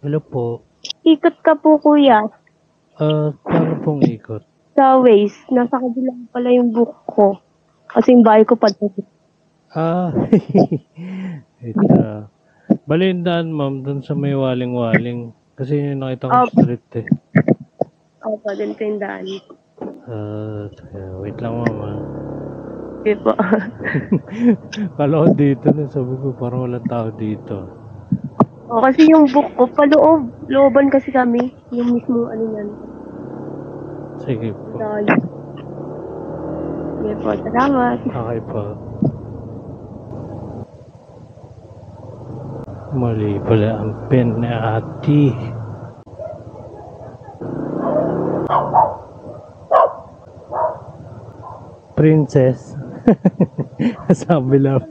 Hello po. Ikot ka po, kuya. Paano pong ikot? Sa Waze. Nasa kabilang pala yung book ko. Kasi yung bahay ko pa dito. Ah, wait, Balindaan, ma'am, dun sa may waling-waling. Kasi yung nakita kong street eh. Opo, ganito yung daan. Wait lang, ma'am. Okay po. Kala ko dito na, sabi ko parang walang tao dito. Kasi yung book ko, paloob. Looban kasi kami. Yung mismo ano yan. Sige po. Dahil. Okay po, salamat. Okay po. Mali pala ang pen ni ate. Princess. Sabi lang.